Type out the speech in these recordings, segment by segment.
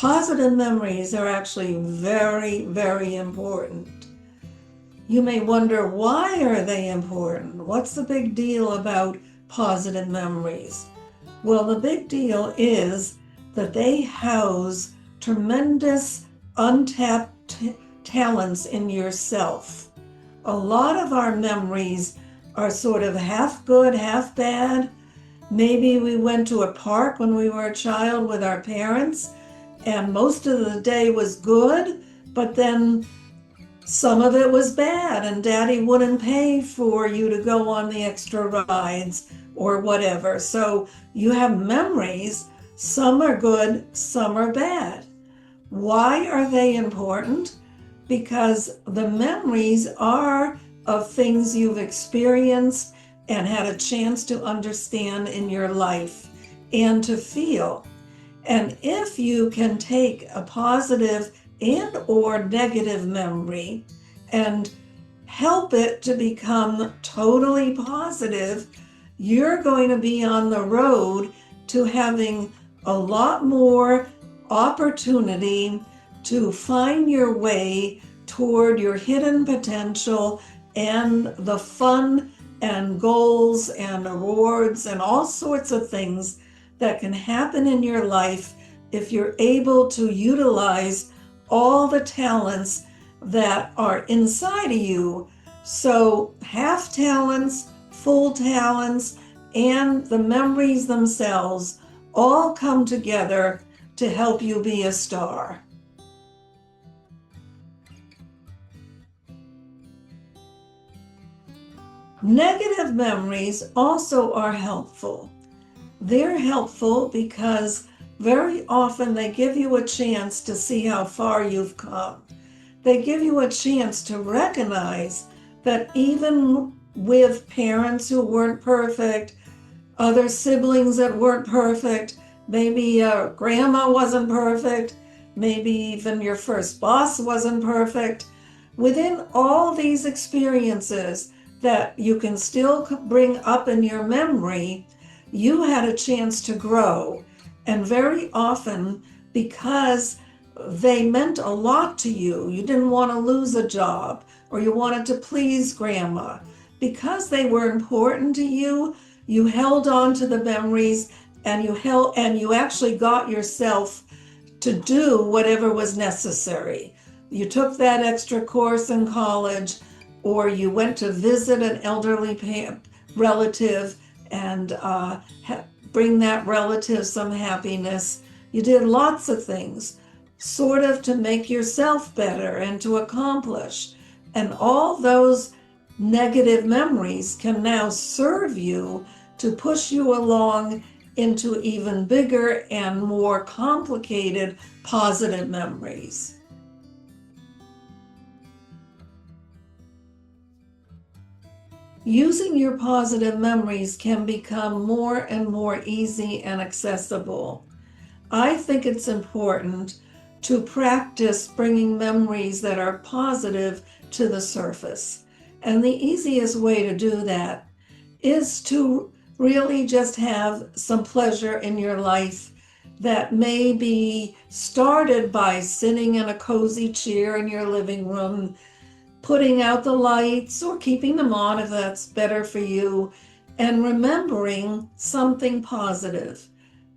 Positive memories are actually very, very important. You may wonder, why are they important? What's the big deal about positive memories? Well, the big deal is that they house tremendous untapped talents in yourself. A lot of our memories are sort of half good, half bad. Maybe we went to a park when we were a child with our parents, and most of the day was good, but then some of it was bad, and Daddy wouldn't pay for you to go on the extra rides or whatever. So you have memories. Some are good, some are bad. Why are they important? Because the memories are of things you've experienced and had a chance to understand in your life and to feel. And if you can take a positive and or negative memory and help it to become totally positive, you're going to be on the road to having a lot more opportunity to find your way toward your hidden potential and the fun and goals and awards and all sorts of things that can happen in your life if you're able to utilize all the talents that are inside of you. So half talents, full talents, and the memories themselves all come together to help you be a star. Negative memories also are helpful. They're helpful because very often they give you a chance to see how far you've come. They give you a chance to recognize that even with parents who weren't perfect, other siblings that weren't perfect, maybe grandma wasn't perfect, maybe even your first boss wasn't perfect. Within all these experiences that you can still bring up in your memory, you had a chance to grow. And very often, because they meant a lot to you, you didn't want to lose a job, or you wanted to please grandma. Because they were important to you, you held on to the memories, and you actually got yourself to do whatever was necessary. You took that extra course in college, or you went to visit an elderly relative and bring that relative some happiness. You did lots of things, sort of to make yourself better and to accomplish. And all those negative memories can now serve you to push you along into even bigger and more complicated positive memories. Using your positive memories can become more and more easy and accessible. I think it's important to practice bringing memories that are positive to the surface. And the easiest way to do that is to really just have some pleasure in your life that may be started by sitting in a cozy chair in your living room, putting out the lights or keeping them on if that's better for you, and remembering something positive.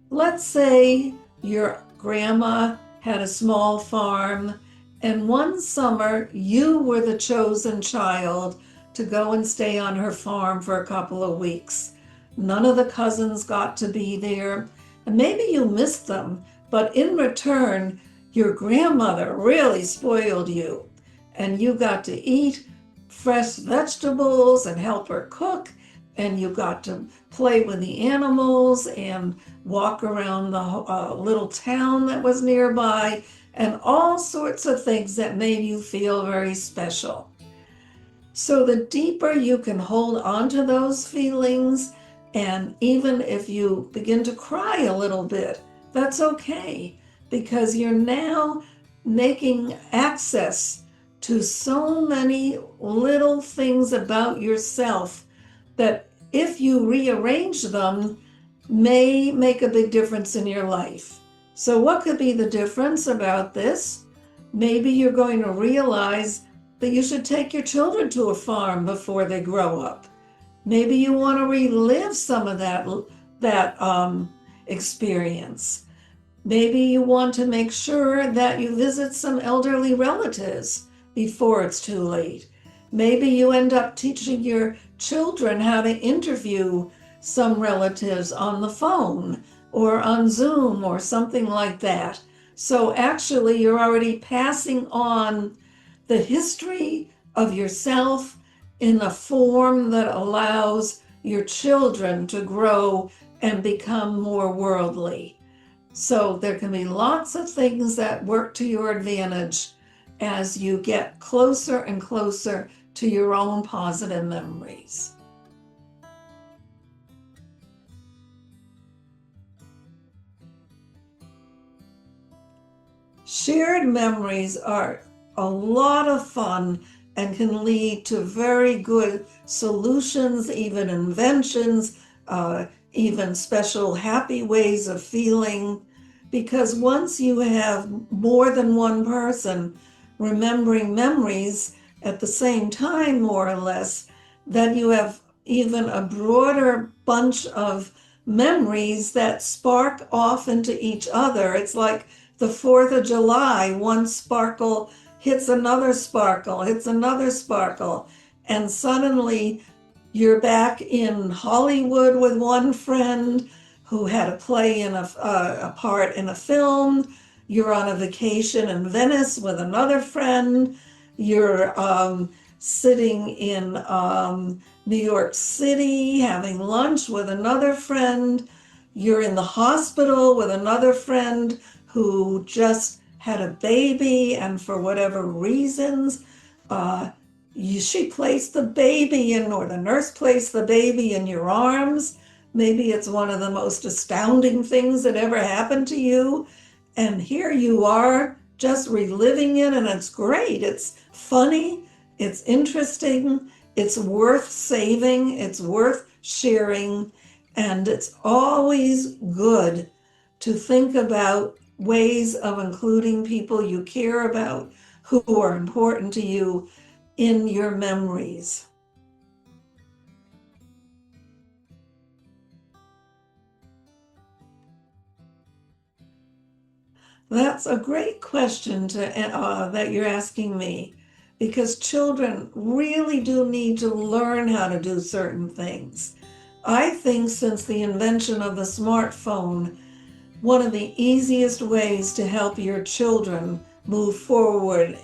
Let's say your grandma had a small farm, and one summer you were the chosen child to go and stay on her farm for a couple of weeks. None of the cousins got to be there, and maybe you missed them, but in return, your grandmother really spoiled you. And you got to eat fresh vegetables and help her cook, and you got to play with the animals and walk around the little town that was nearby, and all sorts of things that made you feel very special. So the deeper you can hold on to those feelings, and even if you begin to cry a little bit, that's okay, because you're now making access to so many little things about yourself that if you rearrange them may make a big difference in your life. So what could be the difference about this? Maybe you're going to realize that you should take your children to a farm before they grow up. Maybe you want to relive some of that experience. Maybe you want to make sure that you visit some elderly relatives before it's too late. Maybe you end up teaching your children how to interview some relatives on the phone or on Zoom or something like that. So actually, you're already passing on the history of yourself in a form that allows your children to grow and become more worldly. So there can be lots of things that work to your advantage as you get closer and closer to your own positive memories. Shared memories are a lot of fun and can lead to very good solutions, even inventions, even special happy ways of feeling. Because once you have more than one person remembering memories at the same time, more or less, then you have even a broader bunch of memories that spark off into each other. It's like the 4th of July, one sparkle hits another sparkle, hits another sparkle, and suddenly you're back in Hollywood with one friend who had a play in a part in a film. You're on a vacation in Venice with another friend. You're sitting in New York City having lunch with another friend. You're in the hospital with another friend who just had a baby, and for whatever reasons, she placed the baby in, or the nurse placed the baby in your arms. Maybe it's one of the most astounding things that ever happened to you. And here you are just reliving it, and it's great. It's funny, it's interesting, it's worth saving, it's worth sharing, and it's always good to think about ways of including people you care about who are important to you in your memories. That's a great question that you're asking me, because children really do need to learn how to do certain things. I think since the invention of the smartphone, one of the easiest ways to help your children move forward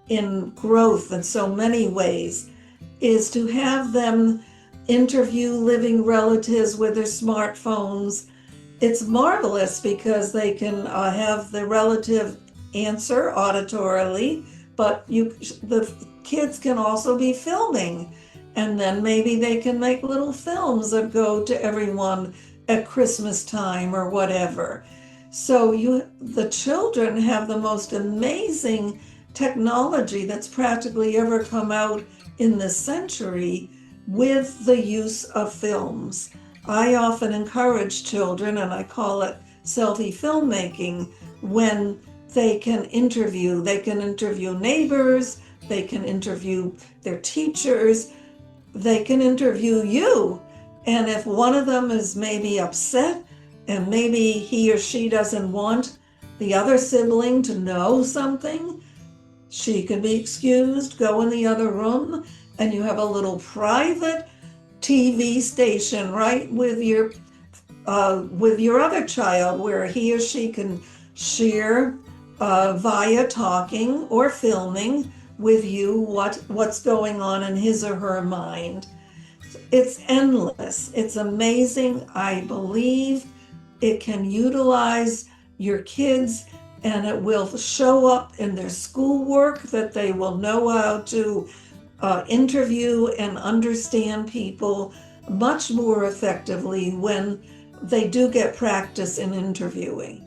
in growth in so many ways is to have them interview living relatives with their smartphones. It's marvelous because they can have the relative answer auditorily, but the kids can also be filming, and then maybe they can make little films that go to everyone at Christmas time or whatever. So the children have the most amazing technology that's practically ever come out in this century with the use of films. I often encourage children, and I call it selfie filmmaking, when they can interview. They can interview neighbors, they can interview their teachers, they can interview you. And if one of them is maybe upset and maybe he or she doesn't want the other sibling to know something, she can be excused, go in the other room, and you have a little private TV station right with your other child, where he or she can share via talking or filming with you what's going on in his or her mind. It's endless. It's amazing. I believe it can utilize your kids, and it will show up in their schoolwork, that they will know how to interview and understand people much more effectively when they do get practice in interviewing.